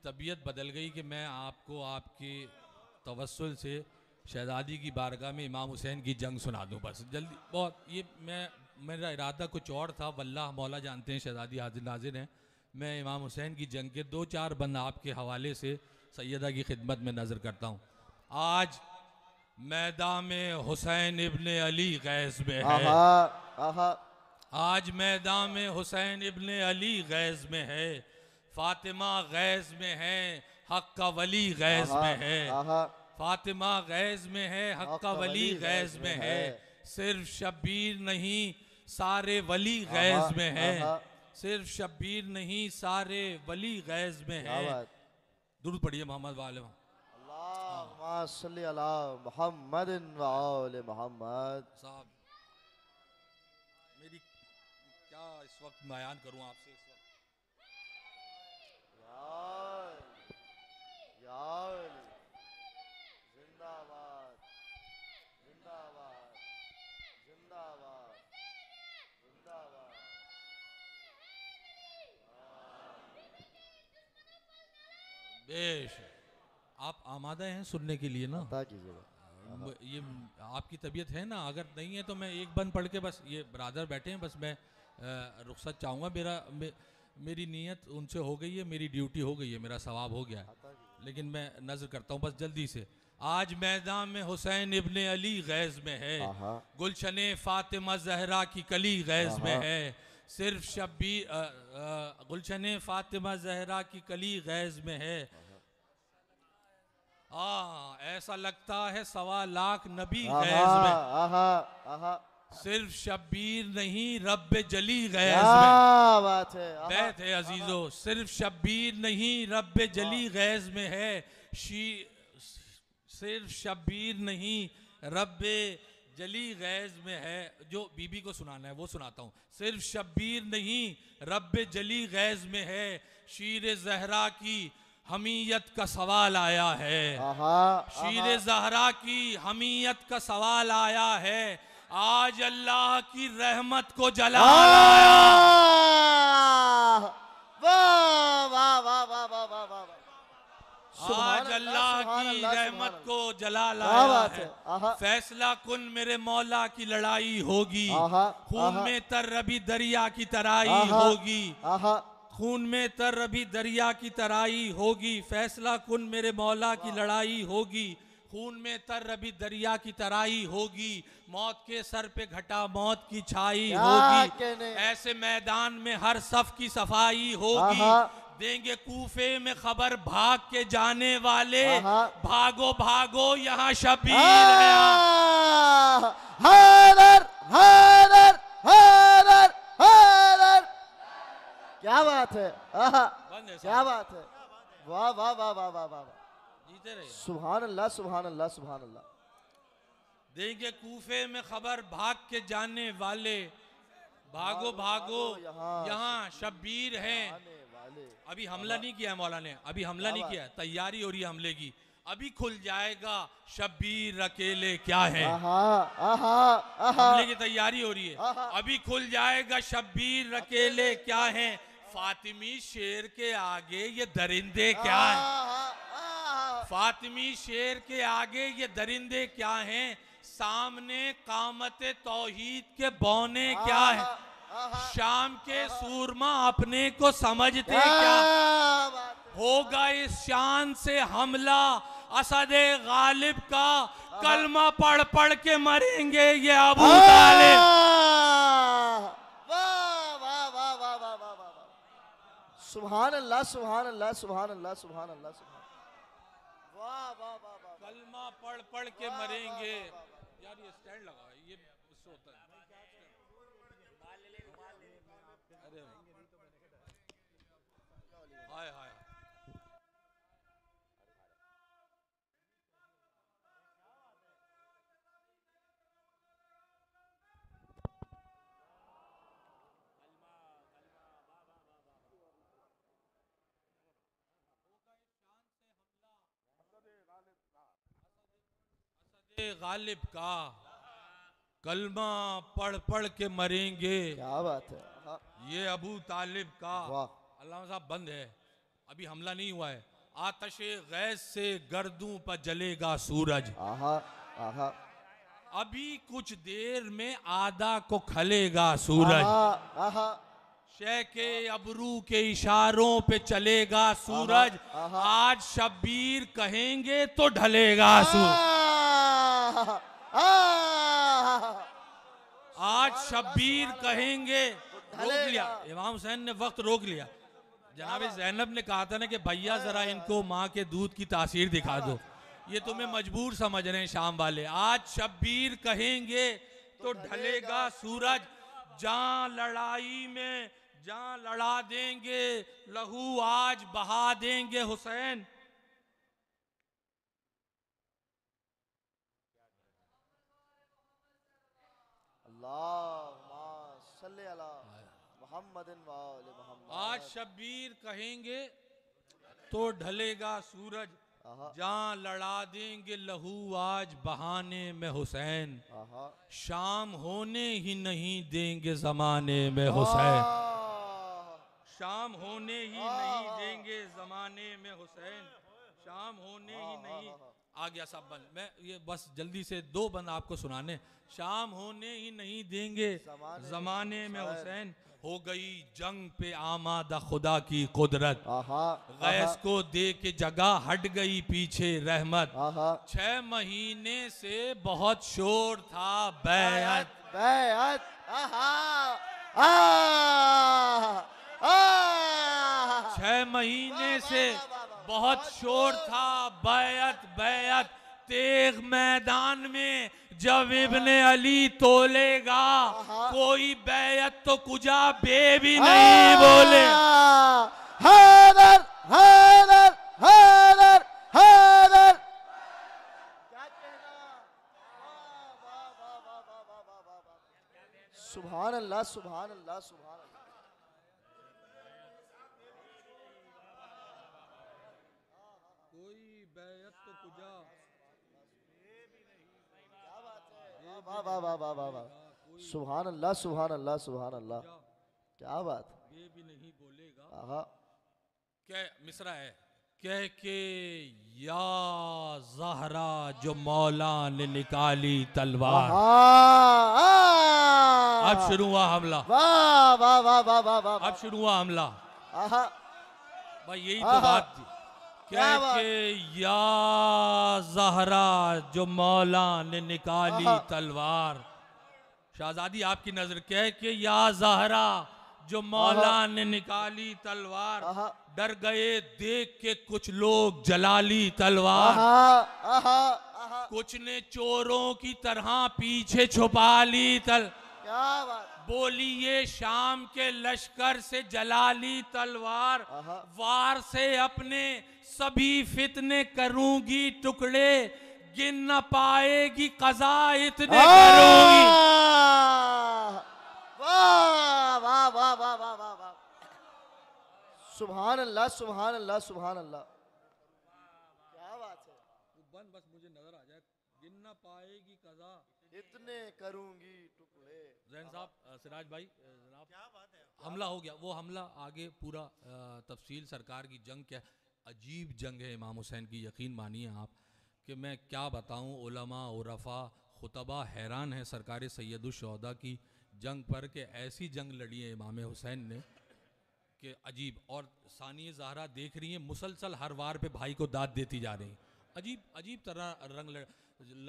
तबीयत बदल गई कि मैं आपको आपके तवस्सुल से शहज़ादी की बारगाह में इमाम हुसैन की जंग सुना दूं। बस जल्दी बहुत, ये मेरा इरादा कुछ और था, वल्लाह मौला जानते हैं, शहज़ादी हाजिर नाजिर हैं। मैं इमाम हुसैन की जंग के 2-4 बंद आपके हवाले से सैयदा की खिदमत में नज़र करता हूँ। आज मैदान में हुसैन इब्ने अली गैज़ में है। आज मैदान में हुसैन इब्ने अली गैज़ में है। फातिमा गैज़ में है, हक का वली गैज़ में है। फातिमा गैज़ में है, हक का वली गैज़ में है। सिर्फ शब्बीर नहीं सारे वली गैज़ में है। सिर्फ शब्बीर नहीं सारे वली गैज़ में है। दुरूद पढ़िए मोहम्मद वाले अल्लाहुम्मा सल्ली अला मुहम्मदिन व आले मुहम्मद। साहब मेरी क्या इस वक्त बयान करूं आपसे। इस वक्त जिंदाबाद जिंदाबाद जिंदाबाद जिंदाबाद। बेश आप आमादा हैं सुनने के लिए ना? कीजिएगा। ये आपकी तबीयत है ना? अगर नहीं है तो मैं एक बंद पढ़ के, बस ये ब्रादर बैठे हैं, बस मैं रुखसत चाहूँगा। मेरी नीयत उनसे हो गई है, मेरी ड्यूटी हो गई है, मेरा सवाब हो गया है, लेकिन मैं नजर करता हूँ बस जल्दी से। आज मैदान में हुसैन इब्ने अली गैज़ में है। गुलशने फातिमा जहरा की कली गैज़ में है। सिर्फ शब्बीर गुलशने फातिमा जहरा की कली गैज़ में है। ऐसा लगता है 1.25 लाख नबी गैज़ में। सिर्फ शब्बीर नहीं रब्बे जली गैज़ में। बात है, बैत है अजीजो, सिर्फ शब्बीर नहीं रब्बे जली गैज़ में है। सिर्फ शब्बीर नहीं रब्बे जली गैज़ में है। जो बीबी को सुनाना है वो सुनाता हूँ। सिर्फ शब्बीर नहीं रब्बे जली गैज़ में है। शीर ज़हरा की हमीयत का सवाल आया है। शीर ज़हरा की हमीयत का सवाल आया है। आज अल्लाह की रहमत को जलाल आया। आज अल्लाह की रहमत को जलाल आया है। फैसला कुन मेरे मौला की लड़ाई होगी। खून में तर रबी दरिया की तराई होगी। खून में तर रबी दरिया की तराई होगी। फैसला कुन मेरे मौला की लड़ाई होगी। खून में तर रबी दरिया की तराई होगी। मौत के सर पे घटा मौत की छाई होगी। ऐसे मैदान में हर सफ की सफाई होगी। देंगे कूफे में खबर भाग के जाने वाले। भागो भागो यहाँ शब्बीर है। हैदर हैदर हैदर हैदर। क्या बात है, क्या बात है। वाह वाह वाह वाह वाह वाह। जीते रहे। सुभान अल्लाह सुभान अल्लाह सुभान अल्लाह। देंगे कूफे में खबर भाग के जाने वाले। भागो भागो यहाँ शब्बीर हैं। अभी हमला नहीं किया है मौला ने, अभी हमला नहीं किया, तैयारी हो रही है हमले की। अभी खुल जाएगा शब्बीर अकेले क्या है। हमले की तैयारी हो रही है। अभी खुल जाएगा शब्बीर अकेले क्या है। फातिमी शेर के आगे ये दरिंदे क्या है। फातिमी शेर के आगे ये दरिंदे क्या हैं। सामने कामत तौहीद के बौने क्या है। शाम के सूरमा अपने को समझते क्या। होगा इस शान से हमला असदे गालिब का। कलमा पढ़ पढ़ के मरेंगे ये अबू तालिब। सुभान अल्लाह सुभान अल्लाह सुभान अल्लाह सुभान अल्लाह सुभान। वाह वाह वाह वाह। कलमा पढ़ पढ़ के मरेंगे। यार ये स्टैंड लगा है, ये उससे होता है। अरे हाय हाय। गालिब का कलमा पढ़ पढ़ के मरेंगे। क्या बात है। ये अबू तालिब का। अल्लाह साहब बंद है, अभी हमला नहीं हुआ है। आतशे गैस से गर्दों पर जलेगा सूरज। आहा आहा अभी कुछ देर में आधा को खलेगा सूरज। आहा आहा शह के अबरू के इशारों पे चलेगा सूरज। आहा। आज शब्बीर कहेंगे तो ढलेगा सूरज। आहा आज शब्बीर कहेंगे। रोक लिया इमाम हुसैन ने, वक्त रोक लिया। जनाब ज़ैनब ने कहा था ना कि भैया जरा इनको माँ के दूध की तासीर दिखा दो, ये तुम्हें मजबूर समझ रहे हैं शाम वाले। आज शब्बीर कहेंगे तो ढलेगा सूरज। जहां लड़ाई में जहां लड़ा देंगे लहू आज बहा देंगे हुसैन। आज शब्बीर कहेंगे तो ढलेगा सूरज। जहां लड़ा देंगे लहू आज बहाने में हुसैन। शाम होने ही नहीं देंगे जमाने में हुसैन। शाम होने ही नहीं देंगे जमाने में हुसैन। शाम होने ही नहीं। आ गया सब बंद। मैं ये बस जल्दी से 2 बंद आपको सुनाने। शाम होने ही नहीं देंगे जमाने में हुसैन। हो गई जंग पे आमादा खुदा की कुदरत। गैस को दे के जगह हट गई पीछे रहमत। 6 महीने से बहुत शोर था बैअत। बैअत 6 महीने से बहुत शोर था बैअत बैअत। तेग मैदान में जब इब्ने अली तोलेगा कोई बैअत तो कुजा बे भी नहीं बोले। हैदर हैदर हैदर हैदर क्या कहना। सुभान अल्लाह सुभान अल्लाह सुभान अल्लाह। कोई बैअत तो कुजा। वाह वाह वाह वाह वाह वाह। सुभान अल्लाह सुभान अल्लाह सुभान अल्लाह। क्या बात। ये भी नहीं बोलेगा। क्या मिसरा है। कह के या ज़हरा जो मौला ने निकाली तलवार। अब शुरू हुआ हमला। वाह वाह वाह वाह वाह वाह। अब शुरू हुआ हमला। भाई यही तो बात थी। कह के या ज़हरा जो मौला ने निकाली तलवार। शाहजादी आपकी नजर। कह के या ज़हरा जो मौला ने निकाली तलवार। डर गए देख के कुछ लोग जलाली तलवार। कुछ ने चोरों की तरह पीछे छुपा ली क्या बात। बोली ये शाम के लश्कर से जला ली तलवार। वार से अपने सभी फितने करूंगी टुकड़े। गिन न पाएगी कज़ा इतने करूंगी। वाह वाह वाह वाह वाह वाह वाह। सुभान अल्लाह सुभान अल्लाह सुभान अल्लाह। क्या बात है। बस मुझे नजर आ जाए। गिन न पाएगी कज़ा इतने करूंगी टुकड़े। जैन साहब सिराज भाई जनाब क्या बात है। हमला हो गया। वो हमला आगे पूरा तफसील सरकार की जंग क्या अजीब जंग है इमाम हुसैन की। यकीन मानिए आप कि मैं क्या बताऊं। उलमा उरफा खुतबा हैरान है सरकार सैयदुश्शुहदा की जंग पर कि ऐसी जंग लड़ी है इमाम हुसैन ने कि अजीब। और सानिया ज़हरा देख रही हैं मुसलसल हर वार पे भाई को दाद देती जा रही। अजीब अजीब तरह रंग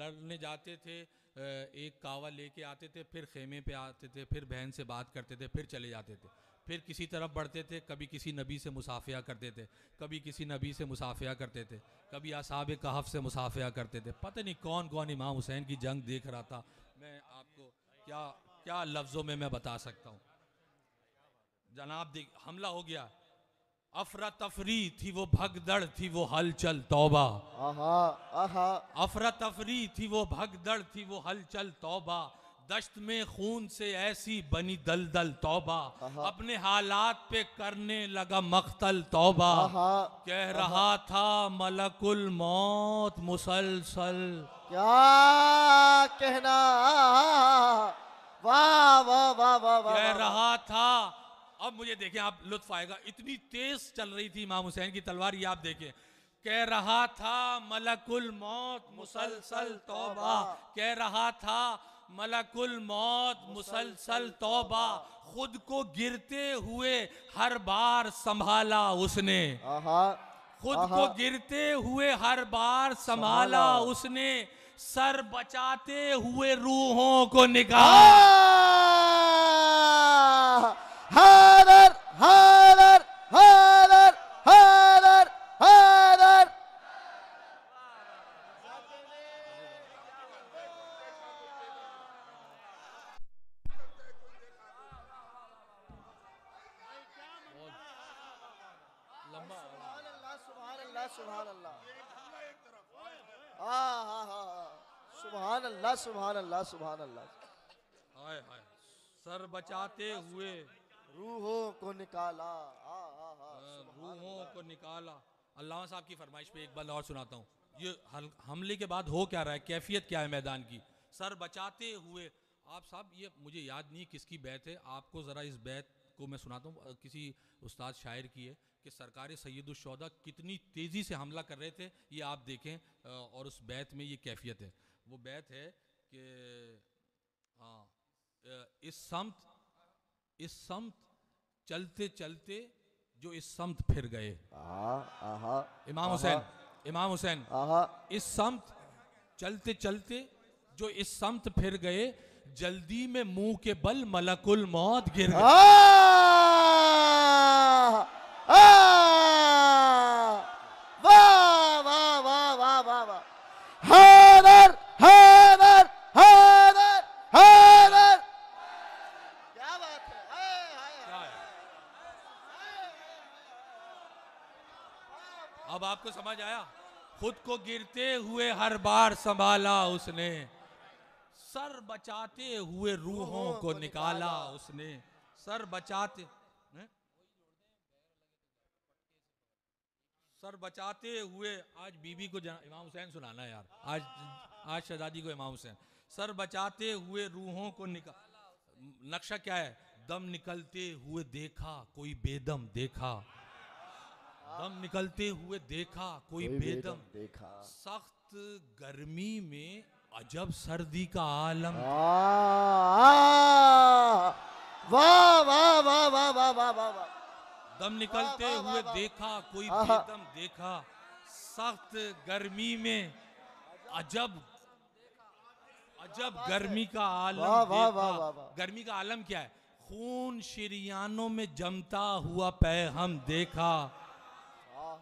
लड़ने जाते थे। एक कावा लेके आते थे, फिर खेमे पे आते थे, फिर बहन से बात करते थे, फिर चले जाते थे, फिर किसी तरफ बढ़ते थे। कभी किसी नबी से मुसाफिया करते थे, कभी किसी नबी से मुसाफिया करते थे, कभी असहाब कहफ से मुसाफिया करते थे। पता नहीं कौन कौन इमाम हुसैन की जंग देख रहा था। मैं आपको क्या क्या लफ्ज़ों में मैं बता सकता हूँ। जनाब देख हमला हो गया। अफरा तफरी थी वो भगदड़ थी वो हलचल तौबा। अफरा तफरी थी वो भगदड़ थी वो हलचल तौबा। दश्त में खून से ऐसी बनी दलदल तौबा। अपने हालात पे करने लगा मख्तल तौबा। कह रहा था मलकुल मौत मुसलसल। क्या कहना। वाह वाह वाह वाह वाह। कह रहा था। अब मुझे देखें आप लुत्फ आएगा। इतनी तेज चल रही थी इमाम हुसैन की तलवार। ये आप देखें कह रहा था मलकुल मौत मुसलसल तौबा, कह रहा था मलकुल मौत मुसलसल तौबा, खुद को गिरते हुए हर बार संभाला उसने, खुद को गिरते हुए हर बार संभाला उसने, सर बचाते हुए रूहों को निकाला। हैदर हैदर हैदर हैदर हैदर। सुभान अल्लाह, सुभान अल्लाह, सुभान अल्लाह, सुभान अल्लाह। हाय हाय, सर बचाते हुए रूहों को निकाला, रूहों को निकाला। अल्लामा साहब की फरमाइश पे एक बार और सुनाता हूँ। ये हमले के बाद हो क्या रहा है, कैफियत क्या है मैदान की। सर बचाते हुए, आप साहब ये मुझे याद नहीं किसकी बैत है, आपको ज़रा इस बैत को मैं सुनाता हूँ। किसी उस्ताद शायर की है कि सरकार सैयदुश्शोहदा कितनी तेज़ी से हमला कर रहे थे, ये आप देखें। और उस बैत में ये कैफियत है। वो बैत है कि इस समत चलते चलते जो इस समत फिर गए। इमाम हुसैन इस समत चलते चलते जो इस समत फिर गए, जल्दी में मुंह के बल मलकुल मौत गिर गए। वाह वाह वाह वाह वाह वाह। हैदर हैदर हैदर हैदर, क्या बात है। अब आपको समझ आया। खुद को गिरते हुए हर बार संभाला उसने, सर बचाते हुए रूहों को निकाला उसने, सर बचाते हुए। आज बीबी को इमाम हुसैन सुनाना है यार, आज शहजादी को इमाम हुसैन। सर बचाते हुए रूहों को नक्शा क्या है, दम निकलते हुए देखा कोई बेदम देखा, दम निकलते हुए देखा कोई बेदम देखा, सख्त गर्मी में अजब सर्दी का आलम। वाह वाह वाह वाह वाह वाह वाह। दम निकलते हुए देखा कोई बेदम देखा, सख्त गर्मी में अजब गर्मी का आलम देखा। गर्मी का आलम क्या है, खून शिरियानों में जमता हुआ पैहम देखा।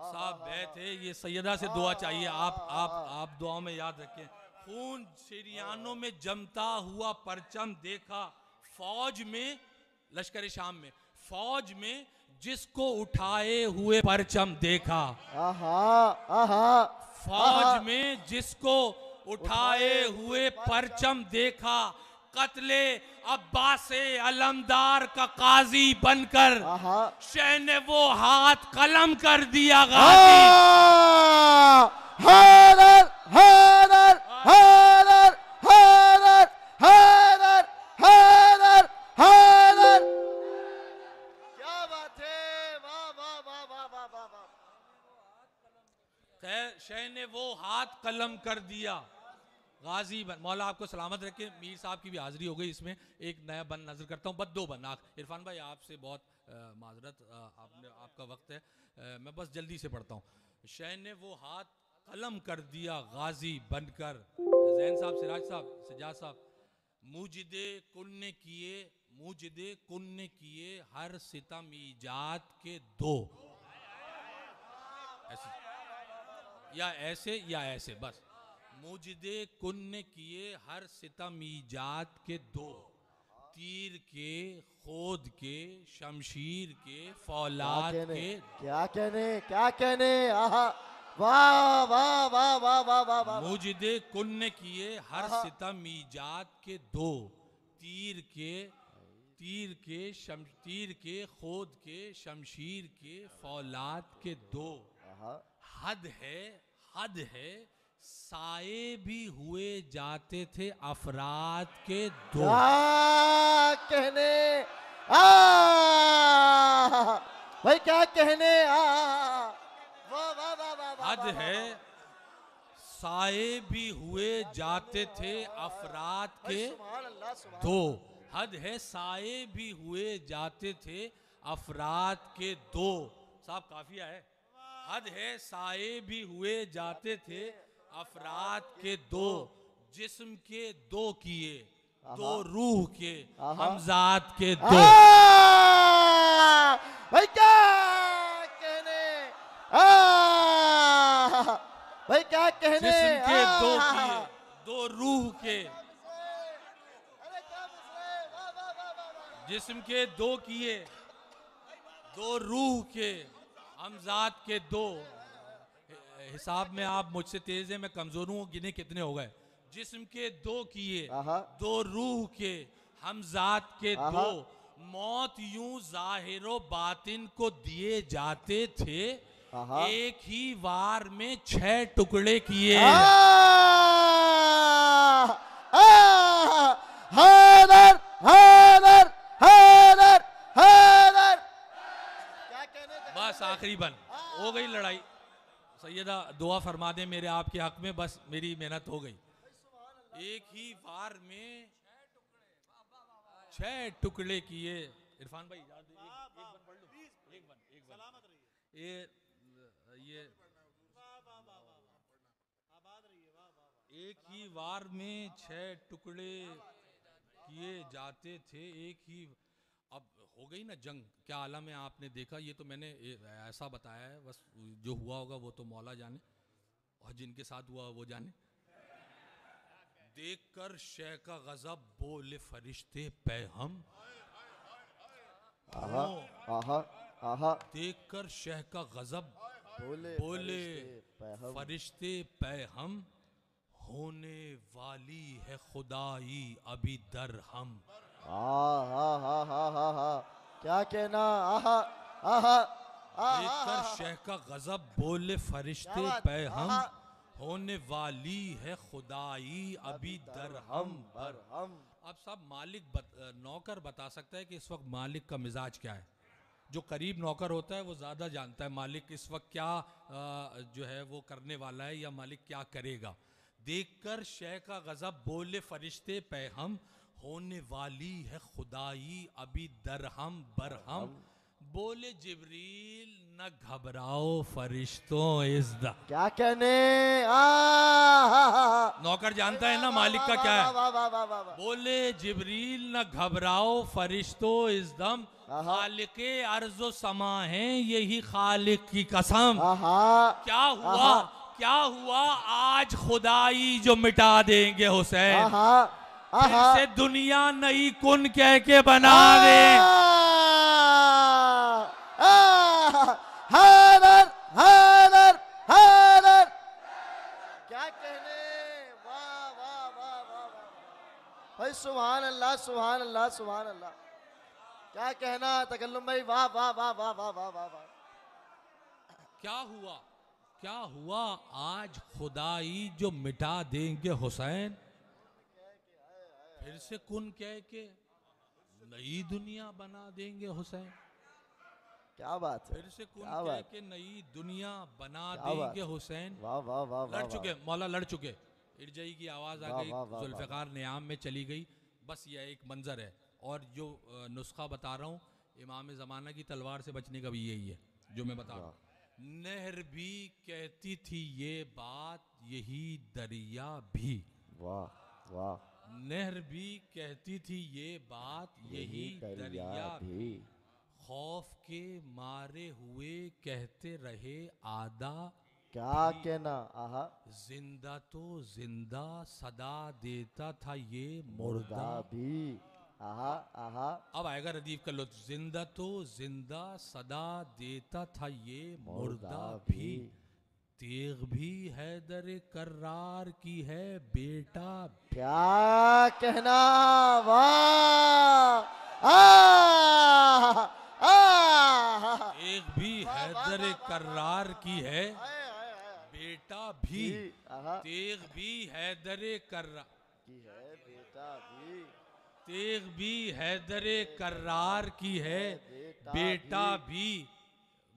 साहब बैत है ये, सैयदा से दुआ चाहिए, आप दुआओं में याद रखें। खून शिरियानों में जमता हुआ परचम देखा, फौज में, लश्कर शाम में फौज में जिसको उठाए हुए परचम देखा। फौज में जिसको उठाए हुए परचम देखा, कत्ले अब्बासे अलमदार का काजी बनकर शाह ने वो हाथ कलम कर दिया गाजी। हैदर हैदर हैदर हैदर हैदर हैदर हैदर, क्या बात है। वाह वाह वाह वाह वाह वाह वाह। खैर शाह ने वो हाथ कलम कर दिया गाजी बन। मौला आपको सलामत रखे। मीर साहब की भी हाजिरी हो गई इसमें। एक नया बन नजर करता हूँ, बस 2 बन। इरफान भाई आपसे बहुत माजरत, आपका वक्त है, मैं बस जल्दी से पढ़ता हूँ। शाह ने वो हाथ कलम कर दिया गाजी बनकर। जैन साहब, सिराज साहब, सजाद साहब। मुजदे कुन ने किए हर सितम ईजाद के 2। ऐसे बस। मुजदे कुन ने किए हर सितम ईजाद के 2, तीर के, खोद के, शमशीर के, फौलाद के। क्या कहने। वाह वाह वाह वाह वाह वाह वाह। मुजदे कुन ने किए हर सितम ईजाद के 2, तीर के, खोद के, शमशीर के, फौलाद के 2। हद है साए भी हुए जाते थे अफराद के 2। कहने भाई, क्या कहने। हद है साए भी हुए जाते थे अफराद के सुभान अल्लाह सुभान दो। हद है साए भी हुए जाते थे अफराद के दो। साहब काफिया है। हद है साए भी हुए जाते थे अफराद के दो, जिस्म के दो किए, दो रूह के हमजात के दो। भाई क्या कहने, भाई क्या कहने, जिस्म के दो किए, दो रूह के, अरे क्या मसला है, वाह वाह वाह वाह वाह। जिस्म के दो किए, दो रूह के हमजात के दो। हिसाब में आप मुझसे तेज है, मैं कमजोर हूं। गिने कितने हो गए? जिस्म के दो किए, दो रूह के हमजात के दो। मौत यूं जाहिरो बातिन को दिए जाते थे, एक ही वार में 6 टुकड़े किए। हैदर हैदर हैदर हैदर, क्या कहने, बस आखिरी बन हो गई लड़ाई। सैयदा दुआ फरमा दें मेरे आपके हक में, बस मेरी मेहनत हो गई। एक ही वार में 6 टुकड़े किए। इरफान भाई याद एक बन पढ़ लो, एक बन ये एक ही वार में 6 टुकड़े किए जाते थे, एक ही। अब हो गई ना जंग, क्या आलम है आपने देखा? ये तो मैंने ऐसा बताया है, बस जो हुआ होगा वो तो मौला जाने, और जिनके साथ हुआ वो जाने। देखकर शह का गजब बोले फरिश्ते पैहम, देखकर शह का गजब बोले फरिश्ते पैहम, होने वाली है खुदाई अभी दरहम। क्या कहना, देखकर शह का गजब बोले फरिश्ते पैहम, होने वाली है खुदाई अभी दरहम बरहम। अब सब मालिक नौकर बता सकता है कि इस वक्त मालिक का मिजाज क्या है। जो करीब नौकर होता है वो ज़्यादा जानता है मालिक इस वक्त क्या जो है वो करने वाला है, या मालिक क्या करेगा। देखकर शह का गजब बोले फरिश्ते पैहम, होने वाली है खुदाई अभी दरहम बरहम। बोले जिब्रील न घबराओ फरिश्तों इज़्दा। क्या कहने, नौकर जानता है ना मालिक का क्या है। बोले जिब्रील न घबराओ फरिश्तों इज़दम, खालिके अर्ज़ो समा है यही खालिक की कसम। क्या हुआ, क्या हुआ आज खुदाई जो मिटा देंगे हुसैन, फिर से दुनिया नई कुन कह के बना दे। हैदर हैदर हैदर, क्या कहने, वाह वाह वाह वाह वाह भाई, सुभान अल्लाह सुभान अल्लाह सुभान अल्लाह। क्या कहना तकल्लुम भाई, वाह वाह वाह वाह वाह वाह वाह वाह। क्या हुआ, क्या हुआ आज खुदाई जो मिटा देंगे हुसैन, फिर से कुन कह के नई दुनिया बना देंगे हुसैन। क्या बात है, फिर से कुन कह के नई दुनिया बना देंगे हुसैन। वाह वाह वाह, लड़ चुके मौला, लड़ चुके। इरजाई की आवाज आ गई, जुल्फ़िकार नियाम में चली गई। बस यह एक मंजर है, और जो नुस्खा बता रहा हूँ इमाम ज़माना की तलवार से बचने का भी यही है जो मैं बता रहा हूँ। नहर भी कहती थी ये बात, यही दरिया भी। वाह वाह। नहर भी कहती थी ये बात, यही दरिया भी। खौफ के मारे हुए कहते रहे आदा, क्या कहना, जिंदा तो जिंदा सदा देता था ये मुर्दा भी। अब आएगा रदीफ का लुत्फ। जिंदा तो जिंदा सदा देता था ये मुर्दा भी, तेग भी हैदर कर्रार की है बेटा। क्या कहना, वाह। एक भी हैदर कर्रार की है बेटा भी, तेग भी हैदर कर्रार की है बेटा भी, तेग भी हैदर कर्रार की है बेटा भी।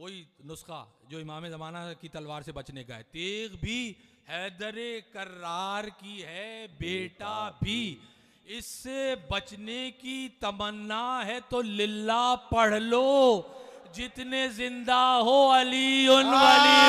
वही नुस्खा जो इमाम ज़माना की तलवार से बचने का है। तेग भी हैदरे कर्रार की है बेटा भी, इससे बचने की तमन्ना है तो लिल्ला पढ़ लो, जितने जिंदा हो अली उन वली।